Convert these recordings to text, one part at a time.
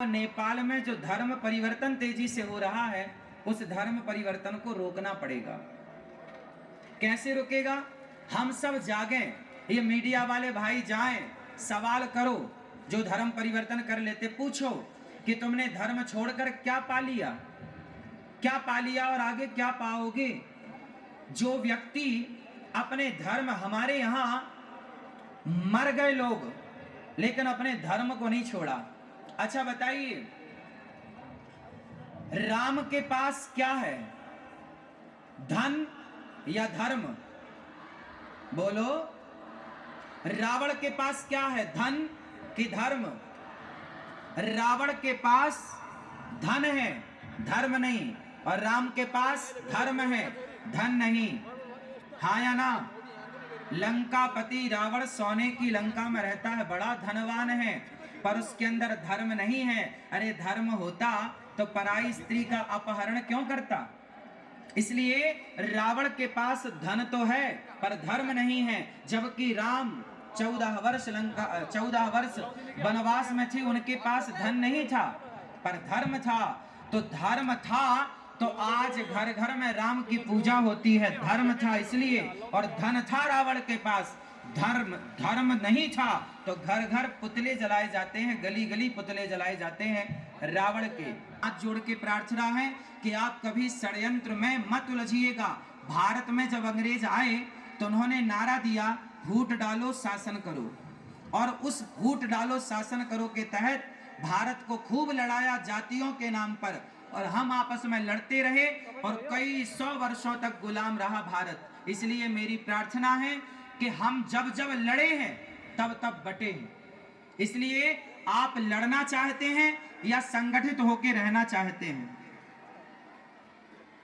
नेपाल में जो धर्म परिवर्तन तेजी से हो रहा है, उस धर्म परिवर्तन को रोकना पड़ेगा। कैसे रुकेगा? हम सब जागें, ये मीडिया वाले भाई जाएं, सवाल करो, जो धर्म परिवर्तन कर लेते पूछो कि तुमने धर्म छोड़कर क्या पा लिया, क्या पा लिया और आगे क्या पाओगे। जो व्यक्ति अपने धर्म, हमारे यहां मर गए लोग लेकिन अपने धर्म को नहीं छोड़ा। अच्छा बताइए, राम के पास क्या है, धन या धर्म? बोलो। रावण के पास क्या है, धन कि धर्म? रावण के पास धन है, धर्म नहीं, और राम के पास धर्म है, धन नहीं। हाँ या ना? लंकापति रावण सोने की लंका में रहता है, बड़ा धनवान है, पर उसके अंदर धर्म नहीं है। अरे धर्म होता तो पराई स्त्री का अपहरण क्यों करता? इसलिए रावण के पास धन तो है पर धर्म नहीं है। जबकि राम 14 वर्ष वनवास में थे, उनके पास धन नहीं था पर धर्म था। तो धर्म था तो आज घर घर में राम की पूजा होती है, धर्म था इसलिए। और धन था रावण के पास, धर्म नहीं था तो घर घर पुतले जलाए जाते हैं, गली गली पुतले जलाए जाते हैं रावण के। हाथ जोड़ के प्रार्थना है कि आप कभी षड्यंत्र में मत उलझिएगा। भारत में जब अंग्रेज आए तो उन्होंने नारा दिया, फूट डालो शासन करो, और उस फूट डालो शासन करो के तहत भारत को खूब लड़ाया जातियों के नाम पर, और हम आपस में लड़ते रहे और कई 100 वर्षों तक गुलाम रहा भारत। इसलिए मेरी प्रार्थना है कि हम जब जब लड़े हैं तब तब बटे हैं। इसलिए आप लड़ना चाहते हैं या संगठित होकर रहना चाहते हैं?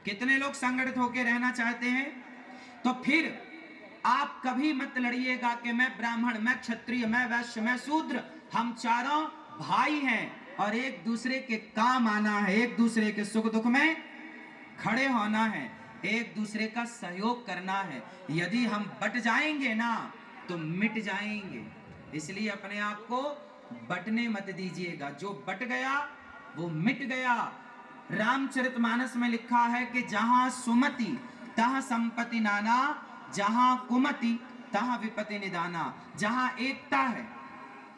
कितने लोग संगठित होकर रहना चाहते हैं? तो फिर आप कभी मत लड़िएगा कि मैं ब्राह्मण, मैं क्षत्रिय, मैं वैश्य, मैं शूद्र। हम चारों भाई हैं और एक दूसरे के काम आना है, एक दूसरे के सुख दुख में खड़े होना है, एक दूसरे का सहयोग करना है। यदि हम बट जाएंगे ना तो मिट जाएंगे। इसलिए अपने आप को बटने मत दीजिएगा। जो बट गया वो मिट गया। रामचरितमानस में लिखा है कि जहां सुमति तहां संपत्ति नाना, जहां कुमति तहां विपत्ति निदाना। जहां एकता है,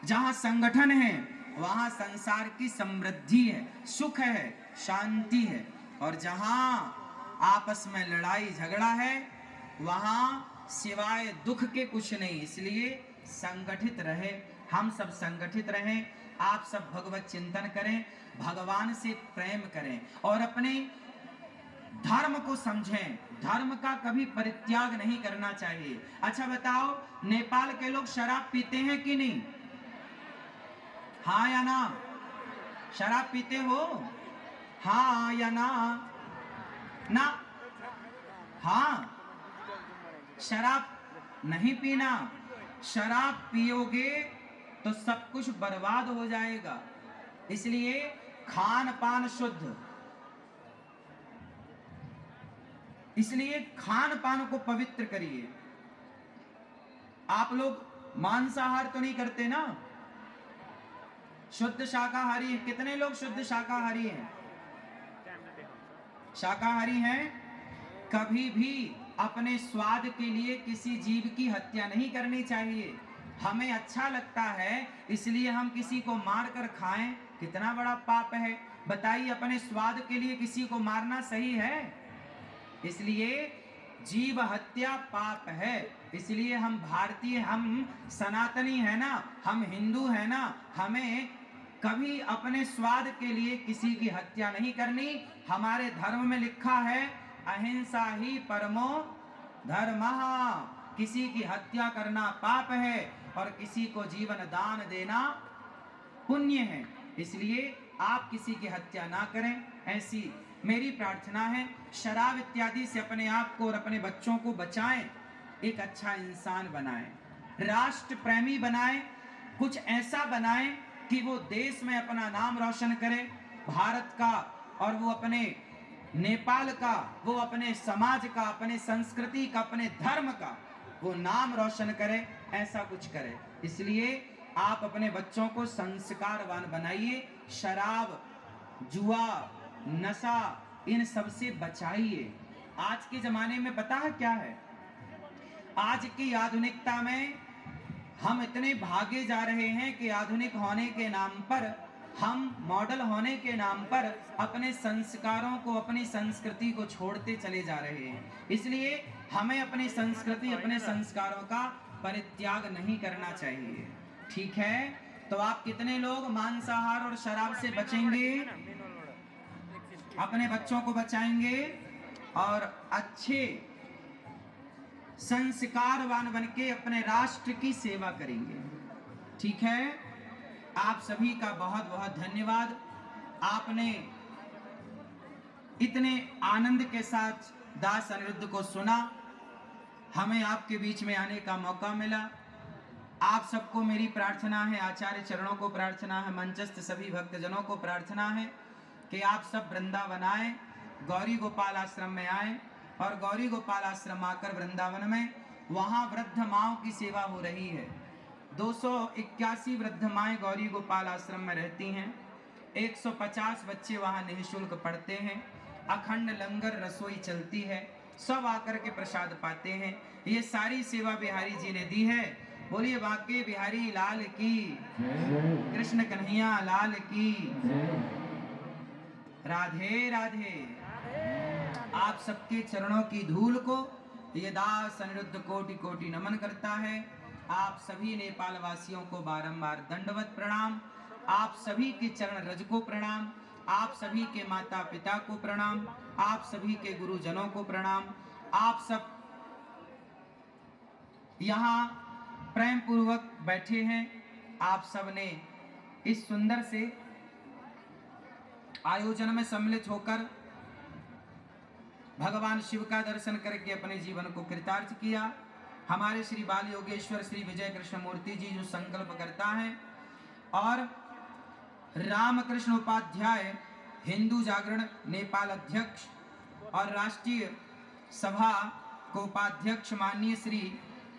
जहां संगठन है, वहां संसार की समृद्धि है, सुख है, शांति है। और जहां आपस में लड़ाई झगड़ा है, वहां सिवाय दुख के कुछ नहीं। इसलिए संगठित रहे, हम सब संगठित रहें। आप सब भगवत चिंतन करें, भगवान से प्रेम करें और अपने धर्म को समझें। धर्म का कभी परित्याग नहीं करना चाहिए। अच्छा बताओ, नेपाल के लोग शराब पीते हैं कि नहीं? हाँ या ना? शराब पीते हो? हाँ या ना? ना? हाँ। शराब नहीं पीना। शराब पियोगे तो सब कुछ बर्बाद हो जाएगा। इसलिए खान पान शुद्ध, इसलिए खान पान को पवित्र करिए। आप लोग मांसाहार तो नहीं करते ना? शुद्ध शाकाहारी है। कितने लोग शुद्ध शाकाहारी हैं? शाकाहारी हैं। कभी भी अपने स्वाद के लिए किसी जीव की हत्या नहीं करनी चाहिए। हमें अच्छा लगता है इसलिए हम किसी को मारकर खाएं, कितना बड़ा पाप है। बताइए, अपने स्वाद के लिए किसी को मारना सही है? इसलिए जीव हत्या पाप है। इसलिए हम भारतीय, हम सनातनी है ना, हम हिंदू है ना, हमें कभी अपने स्वाद के लिए किसी की हत्या नहीं करनी। हमारे धर्म में लिखा है, अहिंसा ही परमो धर्मः। किसी की हत्या करना पाप है और किसी को जीवन दान देना पुण्य है। इसलिए आप किसी की हत्या ना करें, ऐसी मेरी प्रार्थना है। शराब इत्यादि से अपने आप को और अपने बच्चों को बचाएं। एक अच्छा इंसान बनाएं, राष्ट्र प्रेमी बनाएं, कुछ ऐसा बनाएं कि वो देश में अपना नाम रोशन करे, भारत का, और वो अपने नेपाल का, वो अपने समाज का, अपने संस्कृति का, अपने धर्म का वो नाम रोशन करे। ऐसा कुछ करे। इसलिए आप अपने बच्चों को संस्कारवान बनाइए, शराब, जुआ, नशा, इन सब से बचाइए। आज के जमाने में पता है क्या है, आज की आधुनिकता में हम इतने भागे जा रहे हैं कि आधुनिक होने के नाम पर, हम मॉडल होने के नाम पर अपने संस्कारों को, अपनी संस्कृति को छोड़ते चले जा रहे हैं। इसलिए हमें अपनी संस्कृति, अपने संस्कारों का परित्याग नहीं करना चाहिए। ठीक है, तो आप कितने लोग मांसाहार और शराब से बचेंगे, अपने बच्चों को बचाएंगे और अच्छे संस्कारवान बनके अपने राष्ट्र की सेवा करेंगे। ठीक है, आप सभी का बहुत बहुत धन्यवाद। आपने इतने आनंद के साथ दास अनिरुद्ध को सुना, हमें आपके बीच में आने का मौका मिला। आप सबको मेरी प्रार्थना है, आचार्य चरणों को प्रार्थना है, मंचस्थ सभी भक्तजनों को प्रार्थना है कि आप सब वृंदावन आए, गौरी गोपाल आश्रम में आए और गौरी गोपाल आश्रम आकर वृंदावन में वहाँ वृद्ध माओं की सेवा हो रही है। 281 वृद्ध माएँ गौरी गोपाल आश्रम में रहती हैं। 150 बच्चे वहाँ निःशुल्क पढ़ते हैं। अखंड लंगर रसोई चलती है, सब आकर के प्रसाद पाते हैं। ये सारी सेवा बिहारी जी ने दी है। बोलिए बांके बिहारी लाल की, कृष्ण कन्हैया लाल की, राधे राधे। आप सबके चरणों की धूल को ये दास अनिरुद्ध कोटि कोटि नमन करता है। आप सभी नेपाल वासियों को बारंबार दंडवत प्रणाम। आप सभी के चरण रज को प्रणाम। आप सभी के माता पिता को प्रणाम। आप सभी के गुरुजनों को प्रणाम। आप सब यहाँ प्रेम पूर्वक बैठे हैं। आप सब ने इस सुंदर से आयोजन में सम्मिलित होकर भगवान शिव का दर्शन करके अपने जीवन को कृतार्थ किया। हमारे श्री बाल योगेश्वर श्री विजय कृष्ण मूर्ति जी जो संकल्प करता है और रामकृष्ण उपाध्याय हिंदू जागरण नेपाल अध्यक्ष और राष्ट्रीय सभा को उपाध्यक्ष माननीय श्री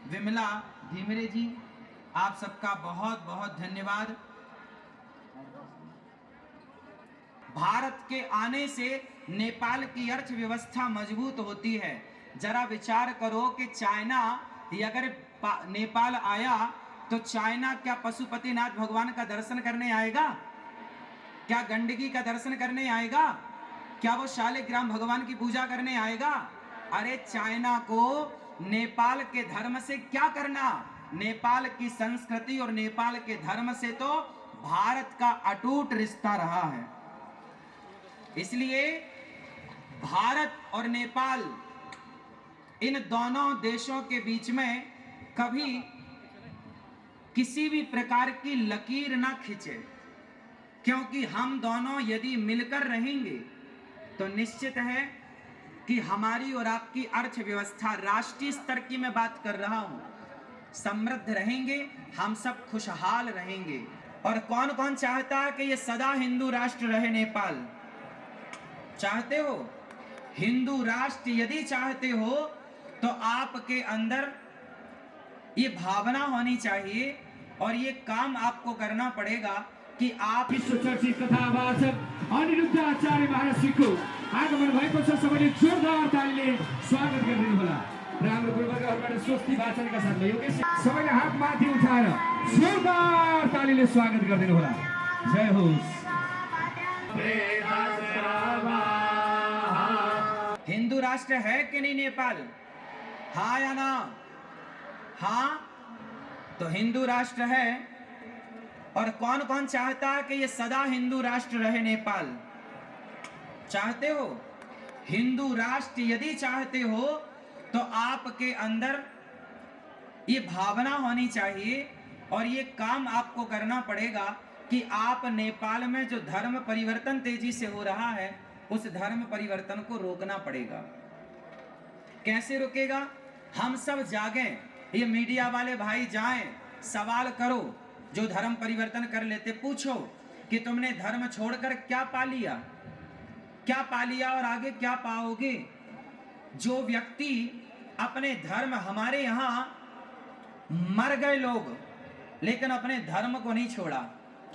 विमला धीमरे जी, आप सबका बहुत बहुत धन्यवाद। भारत के आने से नेपाल की अर्थव्यवस्था मजबूत होती है। जरा विचार करो कि चाइना अगर नेपाल आया तो चाइना क्या पशुपतिनाथ भगवान का दर्शन करने आएगा? क्या गंडकी का दर्शन करने आएगा? क्या वो शालिग्राम भगवान की पूजा करने आएगा? अरे चाइना को नेपाल के धर्म से क्या करना? नेपाल की संस्कृति और नेपाल के धर्म से तो भारत का अटूट रिश्ता रहा है। इसलिए भारत और नेपाल, इन दोनों देशों के बीच में कभी किसी भी प्रकार की लकीर ना खींचे, क्योंकि हम दोनों यदि मिलकर रहेंगे तो निश्चित है कि हमारी और आपकी अर्थव्यवस्था, राष्ट्रीय स्तर की मैं बात कर रहा हूं, समृद्ध रहेंगे, हम सब खुशहाल रहेंगे। और कौन कौन चाहता है कि ये सदा हिंदू राष्ट्र रहे नेपाल? चाहते हो? हिंदू राष्ट्र यदि चाहते हो तो आपके अंदर ये भावना होनी चाहिए और ये काम आपको करना पड़ेगा कि आप विश्व चर्चित कथावाचक अनिरुद्ध आचार्य महाराज को आगमन भएको छ। सबैले जोरदार तालीले स्वागत गरिदिनु होला। राम्रो गुरुवर्गहरुबाट स्वस्ति वाचनका साथमा योगेश सबैले हात माथि उठाएर जोरदार तालीले स्वागत गरिदिनु होला। जय होस्। हिंदू राष्ट्र है कि नहीं नेपाल? हाँ या ना? हाँ, तो हिंदू राष्ट्र है। और कौन कौन चाहता है कि ये सदा हिंदू राष्ट्र रहे नेपाल? चाहते हो? हिंदू राष्ट्र यदि चाहते हो तो आपके अंदर ये भावना होनी चाहिए और ये काम आपको करना पड़ेगा कि आप नेपाल में जो धर्म परिवर्तन तेजी से हो रहा है, उस धर्म परिवर्तन को रोकना पड़ेगा। कैसे रुकेगा? हम सब जागें, ये मीडिया वाले भाई जाएं, सवाल करो, जो धर्म परिवर्तन कर लेते पूछो कि तुमने धर्म छोड़कर क्या पा लिया, क्या पा लिया और आगे क्या पाओगे। जो व्यक्ति अपने धर्म, हमारे यहाँ मर गए लोग, लेकिन अपने धर्म को नहीं छोड़ा।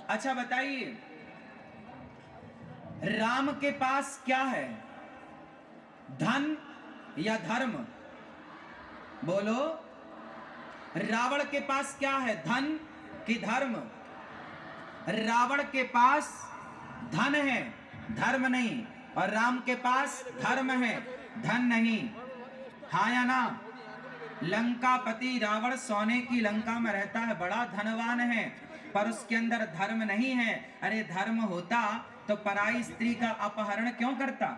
अच्छा बताइए, राम के पास क्या है, धन या धर्म? बोलो, रावण के पास क्या है, धन कि धर्म? रावण के पास धन है, धर्म नहीं, और राम के पास धर्म है, धन नहीं। हाँ या ना? लंकापति रावण सोने की लंका में रहता है, बड़ा धनवान है, पर उसके अंदर धर्म नहीं है। अरे धर्म होता तो पराई स्त्री का अपहरण क्यों करता?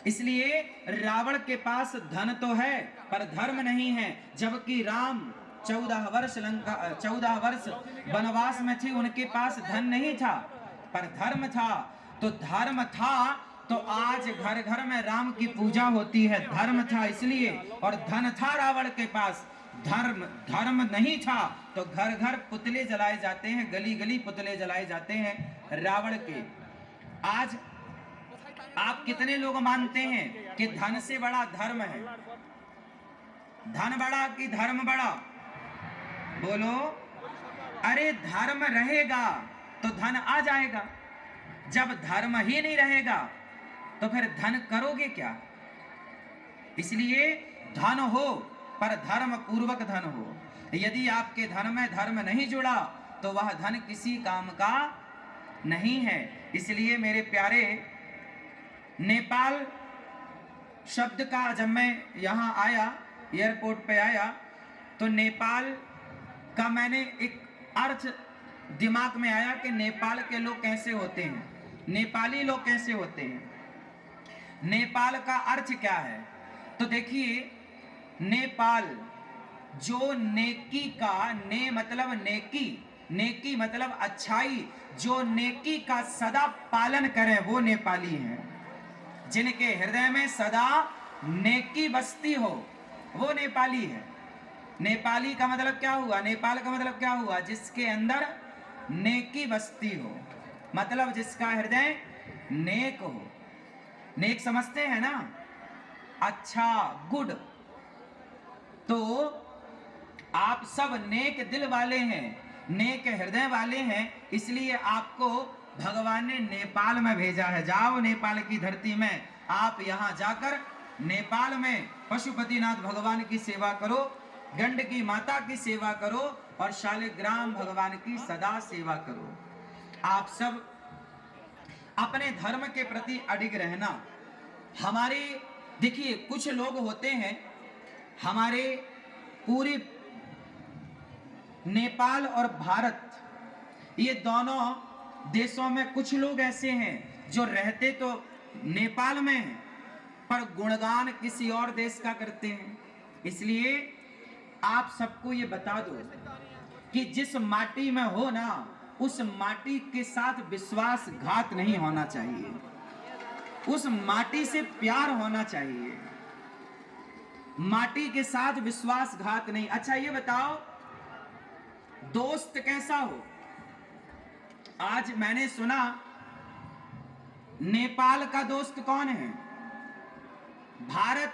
इसलिए रावण के पास धन तो है पर धर्म नहीं है। जबकि राम 14 वर्ष वनवास में थे, उनके पास धन नहीं था पर धर्म था। तो धर्म था तो आज घर घर में राम की पूजा होती है, धर्म था इसलिए। और धन था रावण के पास, धर्म नहीं था तो घर घर पुतले जलाए जाते हैं, गली गली पुतले जलाए जाते हैं रावण के। आज आप कितने लोग मानते हैं कि धन से बड़ा धर्म है? धन बड़ा कि धर्म बड़ा? बोलो। अरे धर्म रहेगा तो धन आ जाएगा, जब धर्म ही नहीं रहेगा तो फिर धन करोगे क्या? इसलिए धन हो पर धर्म पूर्वक धन हो। यदि आपके धन में धर्म नहीं जुड़ा तो वह धन किसी काम का नहीं है। इसलिए मेरे प्यारे, नेपाल शब्द का जब मैं यहाँ आया, एयरपोर्ट पे आया, तो नेपाल का मैंने एक अर्थ दिमाग में आया कि नेपाल के लोग कैसे होते हैं, नेपाली लोग कैसे होते हैं, नेपाल का अर्थ क्या है। तो देखिए, नेपाल जो नेकी का, ने मतलब नेकी, नेकी मतलब अच्छाई, जो नेकी का सदा पालन करें वो नेपाली हैं। जिनके हृदय में सदा नेकी बसती हो वो नेपाली है। नेपाली का मतलब क्या हुआ? नेपाल का मतलब क्या हुआ? जिसके अंदर नेकी बसती हो, मतलब जिसका हृदय नेक हो। नेक समझते हैं ना? अच्छा, गुड। तो आप सब नेक दिल वाले हैं, नेक हृदय वाले हैं, इसलिए आपको भगवान ने नेपाल में भेजा है। जाओ नेपाल की धरती में, आप यहाँ जाकर नेपाल में पशुपतिनाथ भगवान की सेवा करो, गंडकी माता की सेवा करो और शालिग्राम भगवान की सदा सेवा करो। आप सब अपने धर्म के प्रति अडिग रहना। हमारे देखिए, कुछ लोग होते हैं, हमारे पूरे नेपाल और भारत, ये दोनों देशों में कुछ लोग ऐसे हैं जो रहते तो नेपाल में हैं पर गुणगान किसी और देश का करते हैं। इसलिए आप सबको ये बता दो कि जिस माटी में हो ना, उस माटी के साथ विश्वासघात नहीं होना चाहिए, उस माटी से प्यार होना चाहिए, माटी के साथ विश्वासघात नहीं। अच्छा ये बताओ, दोस्त कैसा हो? आज मैंने सुना नेपाल का दोस्त कौन है? भारत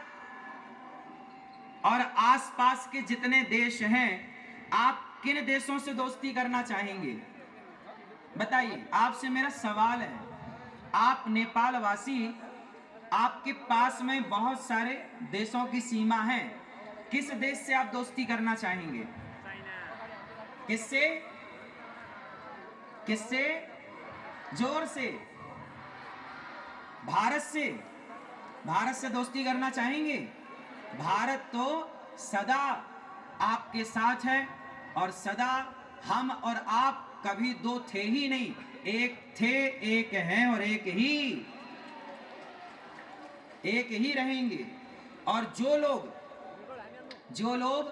और आसपास के जितने देश हैं, आप किन देशों से दोस्ती करना चाहेंगे? बताइए, आपसे मेरा सवाल है। आप नेपाल वासी, आपके पास में बहुत सारे देशों की सीमा है, किस देश से आप दोस्ती करना चाहेंगे? किससे? किससे? जोर से। भारत से। भारत से दोस्ती करना चाहेंगे? भारत तो सदा आपके साथ है और सदा हम और आप कभी दो थे ही नहीं, एक थे, एक हैं और एक ही रहेंगे। और जो लोग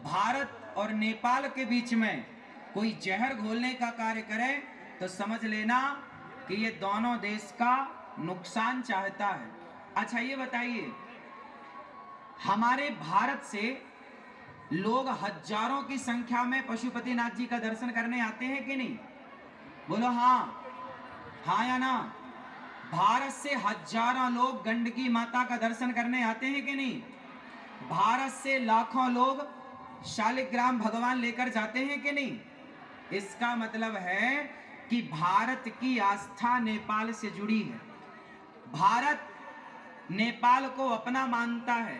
भारत और नेपाल के बीच में कोई जहर घोलने का कार्य करे तो समझ लेना कि ये दोनों देश का नुकसान चाहता है। अच्छा ये बताइए, हमारे भारत से लोग हजारों की संख्या में पशुपतिनाथ जी का दर्शन करने आते हैं कि नहीं? बोलो हाँ, हाँ या ना? भारत से हजारों लोग गंडकी माता का दर्शन करने आते हैं कि नहीं? भारत से लाखों लोग शालिग्राम भगवान लेकर जाते हैं कि नहीं? इसका मतलब है कि भारत की आस्था नेपाल से जुड़ी है। भारत नेपाल को अपना मानता है।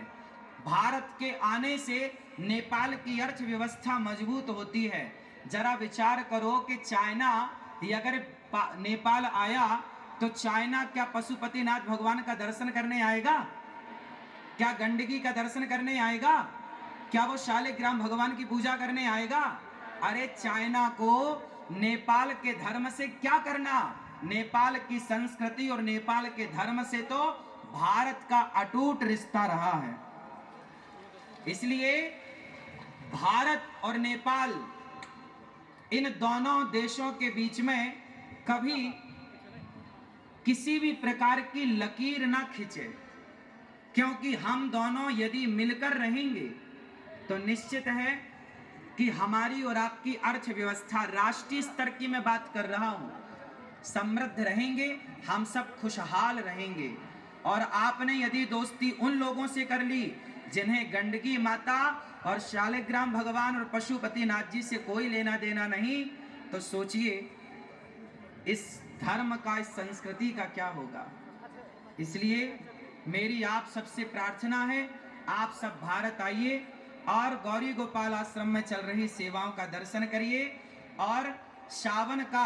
भारत के आने से नेपाल की अर्थव्यवस्था मजबूत होती है। जरा विचार करो कि चाइना अगर नेपाल आया तो चाइना क्या पशुपतिनाथ भगवान का दर्शन करने आएगा? क्या गंडकी का दर्शन करने आएगा? क्या वो शालिग्राम भगवान की पूजा करने आएगा? अरे चाइना को नेपाल के धर्म से क्या करना? नेपाल की संस्कृति और नेपाल के धर्म से तो भारत का अटूट रिश्ता रहा है। इसलिए भारत और नेपाल, इन दोनों देशों के बीच में कभी किसी भी प्रकार की लकीर ना खींचे, क्योंकि हम दोनों यदि मिलकर रहेंगे तो निश्चित है कि हमारी और आपकी अर्थव्यवस्था, राष्ट्रीय स्तर की मैं बात कर रहा हूं, समृद्ध रहेंगे, हम सब खुशहाल रहेंगे। और आपने यदि दोस्ती उन लोगों से कर ली जिन्हें गंडकी माता और शालिग्राम भगवान और पशुपतिनाथ जी से कोई लेना देना नहीं, तो सोचिए इस धर्म का, इस संस्कृति का क्या होगा। इसलिए मेरी आप सबसे प्रार्थना है, आप सब भारत आइए और गौरी गोपाल आश्रम में चल रही सेवाओं का दर्शन करिए। और सावन का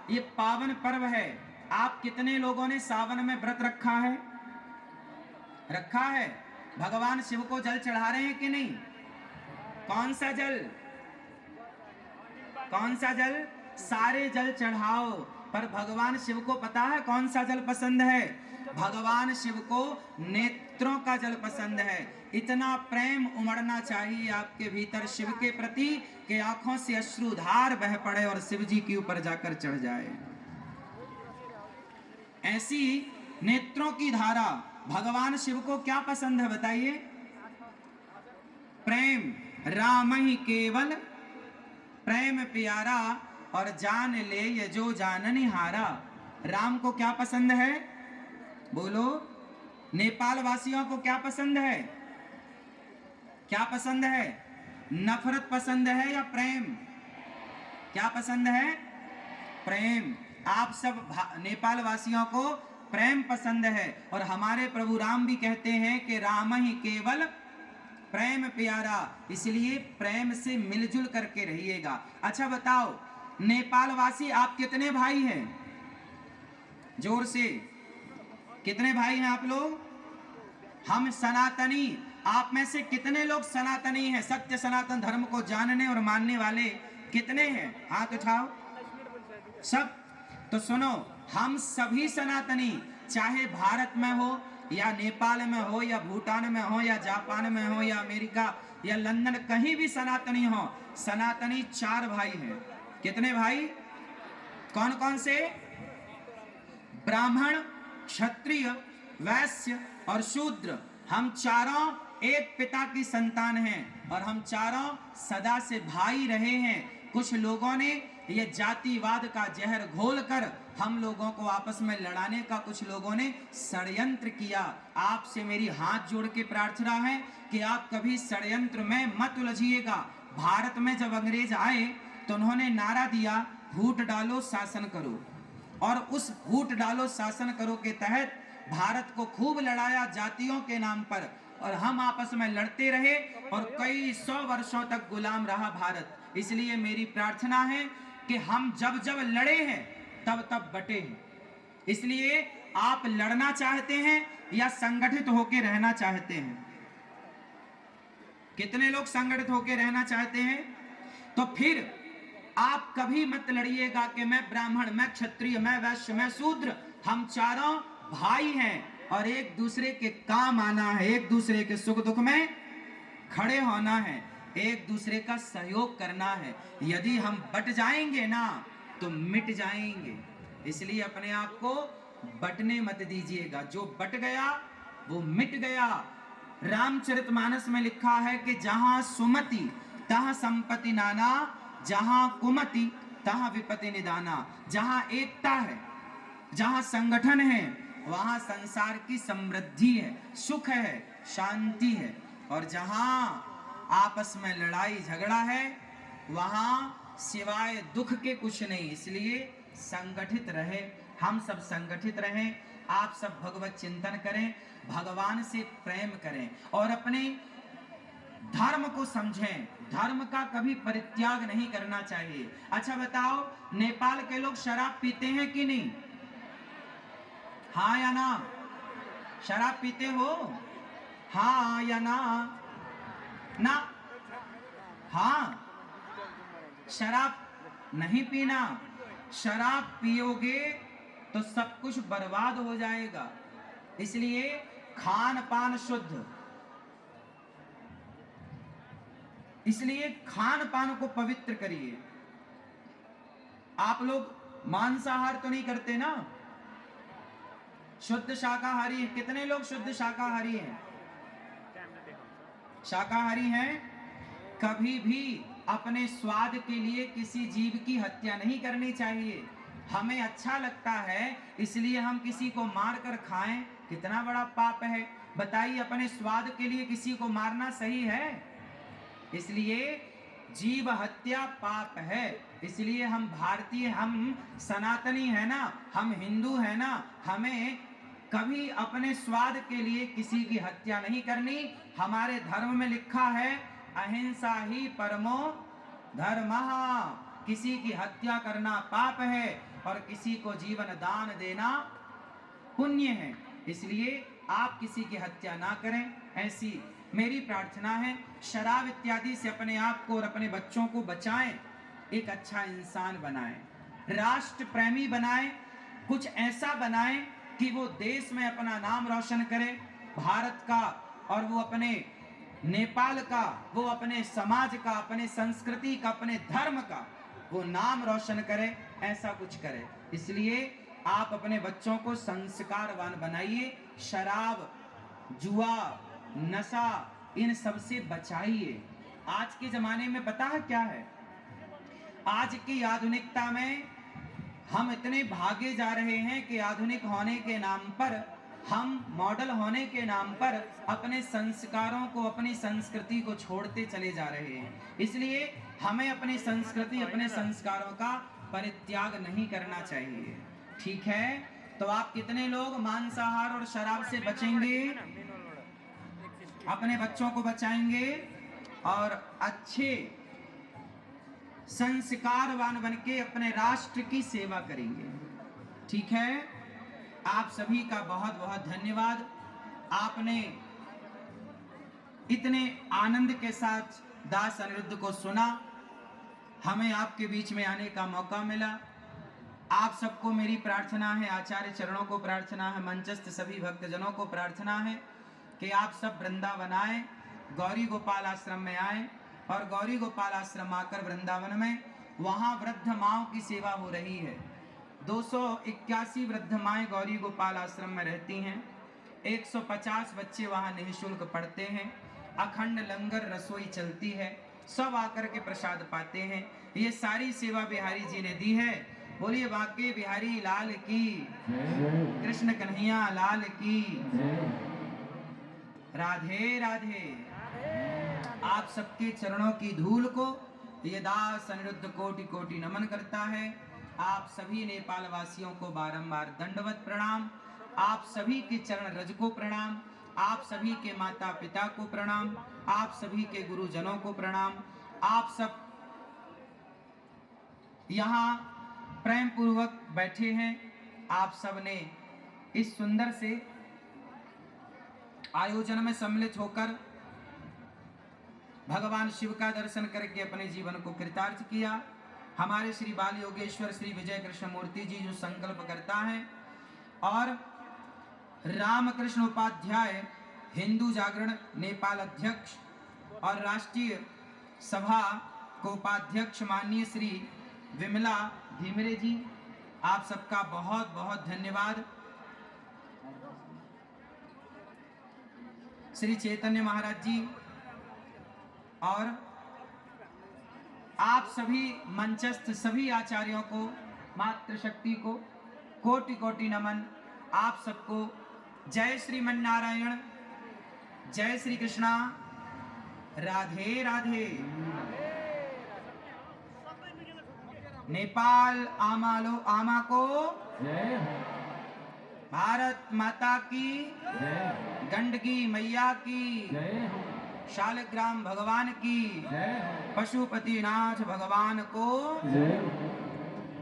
ये पावन पर्व है। आप कितने लोगों ने सावन में व्रत रखा है? रखा है। भगवान शिव को जल चढ़ा रहे हैं कि नहीं? कौन सा जल? कौन सा जल? सारे जल चढ़ाओ, पर भगवान शिव को पता है कौन सा जल पसंद है? भगवान शिव को नेत्रों का जल पसंद है। इतना प्रेम उमड़ना चाहिए आपके भीतर शिव के प्रति कि आंखों से अश्रुधार बह पड़े और शिव जी के ऊपर जाकर चढ़ जाए। ऐसी नेत्रों की धारा। भगवान शिव को क्या पसंद है बताइए? प्रेम। राम ही केवल प्रेम प्यारा, और जान ले ये जो जाननी हारा। राम को क्या पसंद है? बोलो। नेपाल वासियों को क्या पसंद है? क्या पसंद है? नफरत पसंद है या प्रेम? क्या पसंद है? प्रेम। आप सब नेपाल वासियों को प्रेम पसंद है। और हमारे प्रभु राम भी कहते हैं कि राम ही केवल प्रेम प्यारा, इसलिए प्रेम से मिलजुल करके रहिएगा। अच्छा बताओ, नेपाल वासी आप कितने भाई हैं? जोर से, कितने भाई हैं आप लोग? हम सनातनी। आप में से कितने लोग सनातनी हैं? सत्य सनातन धर्म को जानने और मानने वाले कितने हैं? हाथ उठाओ सब। तो सुनो, हम सभी सनातनी, चाहे भारत में हो या नेपाल में हो या भूटान में हो या जापान में हो या अमेरिका या लंदन, कहीं भी सनातनी हो। सनातनी 4 भाई हैं। कितने भाई? कौन कौन से? ब्राह्मण, क्षत्रिय, वैश्य और शूद्र। हम चारों एक पिता की संतान हैं और हम चारों सदा से भाई रहे हैं। कुछ लोगों ने ये जातिवाद का जहर घोलकर हम लोगों को आपस में लड़ाने का कुछ लोगों ने षड्यंत्र किया। आपसे मेरी हाथ जोड़ के प्रार्थना है कि आप कभी षड्यंत्र में मत उलझिएगा। भारत में जब अंग्रेज आए तो उन्होंने नारा दिया, फूट डालो शासन करो। और उस फूट डालो शासन करो के तहत भारत को खूब लड़ाया जातियों के नाम पर, और हम आपस में लड़ते रहे और कई 100 वर्षों तक गुलाम रहा भारत। इसलिए मेरी प्रार्थना है कि हम जब जब लड़े हैं तब तब बटे हैं। इसलिए आप लड़ना चाहते हैं या संगठित होकर रहना चाहते हैं? कितने लोग संगठित होकर रहना चाहते हैं? तो फिर आप कभी मत लड़िएगा कि मैं ब्राह्मण, मैं क्षत्रिय, मैं वैश्य, मैं शूद्र। हम चारों भाई हैं और एक दूसरे के काम आना है, एक दूसरे के सुख दुख में खड़े होना है, एक दूसरे का सहयोग करना है। यदि हम बट जाएंगे ना तो मिट जाएंगे। इसलिए अपने आप को बटने मत दीजिएगा। जो बट गया वो मिट गया। रामचरितमानस में लिखा है कि जहां सुमति तहां संपत्ति नाना, जहां कुमति तहां विपत्ति निदाना। जहां एकता है, जहां संगठन है, वहां संसार की समृद्धि है, सुख है, शांति है। और जहां आपस में लड़ाई झगड़ा है, वहां सिवाय दुख के कुछ नहीं। इसलिए संगठित रहे, हम सब संगठित रहें, आप सब भगवत चिंतन करें, भगवान से प्रेम करें और अपने धर्म को समझें। धर्म का कभी परित्याग नहीं करना चाहिए। अच्छा बताओ, नेपाल के लोग शराब पीते हैं कि नहीं? हाँ या ना? शराब पीते हो? हाँ या ना? ना? हाँ, शराब नहीं पीना। शराब पियोगे तो सब कुछ बर्बाद हो जाएगा। इसलिए खान पान शुद्ध, इसलिए खान पान को पवित्र करिए। आप लोग मांसाहार तो नहीं करते ना? शुद्ध शाकाहारी हैं। कितने लोग शुद्ध शाकाहारी हैं? शाकाहारी हैं। कभी भी अपने स्वाद के लिए किसी जीव की हत्या नहीं करनी चाहिए। हमें अच्छा लगता है इसलिए हम किसी को मार कर खाएं, कितना बड़ा पाप है। बताइए, अपने स्वाद के लिए किसी को मारना सही है? इसलिए जीव हत्या पाप है। इसलिए हम भारतीय, हम सनातनी है ना, हम हिंदू है ना, हमें कभी अपने स्वाद के लिए किसी की हत्या नहीं करनी। हमारे धर्म में लिखा है अहिंसा ही परमो धर्मः। किसी की हत्या करना पाप है और किसी को जीवन दान देना पुण्य है। इसलिए आप किसी की हत्या ना करें, ऐसी मेरी प्रार्थना है। शराब इत्यादि से अपने आप को और अपने बच्चों को बचाएं। एक अच्छा इंसान बनाएं, राष्ट्र प्रेमी बनाएं, कुछ ऐसा बनाएं कि वो देश में अपना नाम रोशन करे, भारत का, और वो अपने नेपाल का, वो अपने समाज का, अपने संस्कृति का, अपने धर्म का वो नाम रोशन करे। ऐसा कुछ करे। इसलिए आप अपने बच्चों को संस्कारवान बनाइए। शराब, जुआ, नशा, इन सब से बचाइए। आज के जमाने में पता है क्या है? आज की आधुनिकता में हम इतने भागे जा रहे हैं कि आधुनिक होने के नाम पर, हम मॉडल होने के नाम पर अपने संस्कारों को, अपनी संस्कृति को छोड़ते चले जा रहे हैं। इसलिए हमें अपनी संस्कृति, अपने संस्कारों का परित्याग नहीं करना चाहिए। ठीक है? तो आप कितने लोग मांसाहार और शराब से बचेंगे, अपने बच्चों को बचाएंगे और अच्छे संस्कारवान बनके अपने राष्ट्र की सेवा करेंगे? ठीक है? आप सभी का बहुत बहुत धन्यवाद। आपने इतने आनंद के साथ दास अनिरुद्ध को सुना। हमें आपके बीच में आने का मौका मिला। आप सबको मेरी प्रार्थना है, आचार्य चरणों को प्रार्थना है, मंचस्थ सभी भक्तजनों को प्रार्थना है कि आप सब वृंदावन आए, गौरी गोपाल आश्रम में आए और गौरी गोपाल आश्रम आकर वृंदावन में, वहाँ वृद्ध माओं की सेवा हो रही है। 281 वृद्ध माएँ गौरी गोपाल आश्रम में रहती हैं। 150 बच्चे वहाँ निःशुल्क पढ़ते हैं। अखंड लंगर रसोई चलती है, सब आकर के प्रसाद पाते हैं। ये सारी सेवा बिहारी जी ने दी है। बोलिए बांके बिहारी लाल की, कृष्ण कन्हैया लाल की, राधे राधे। आप सबके चरणों की धूल को ये दास अनिरुद्ध कोटि कोटि नमन करता है। आप सभी नेपाल वासियों को बारंबार दंडवत प्रणाम। आप सभी के चरण रज को प्रणाम। आप सभी के माता पिता को प्रणाम। आप सभी के गुरुजनों को प्रणाम। आप सब यहाँ प्रेम पूर्वक बैठे हैं। आप सब ने इस सुंदर से आयोजन में सम्मिलित होकर भगवान शिव का दर्शन करके अपने जीवन को कृतार्थ किया। हमारे श्री बाल योगेश्वर श्री विजय कृष्ण मूर्ति जी जो संकल्प करता है और रामकृष्ण उपाध्याय हिंदू जागरण नेपाल अध्यक्ष और राष्ट्रीय सभा को उपाध्यक्ष माननीय श्री विमला धीमरे जी, आप सबका बहुत बहुत धन्यवाद। श्री चैतन्य महाराज जी और आप सभी मंचस्थ सभी आचार्यों को, मातृशक्ति को कोटि कोटि नमन। आप सबको जय श्रीमन नारायण, जय श्री कृष्णा, राधे राधे। नेपाल आमा को, जय हो, भारत माता की, जय हो, गंडकी मैया की, जय हो, शालिग्राम भगवान की, जय हो, पशुपतिनाथ भगवान को, जय हो।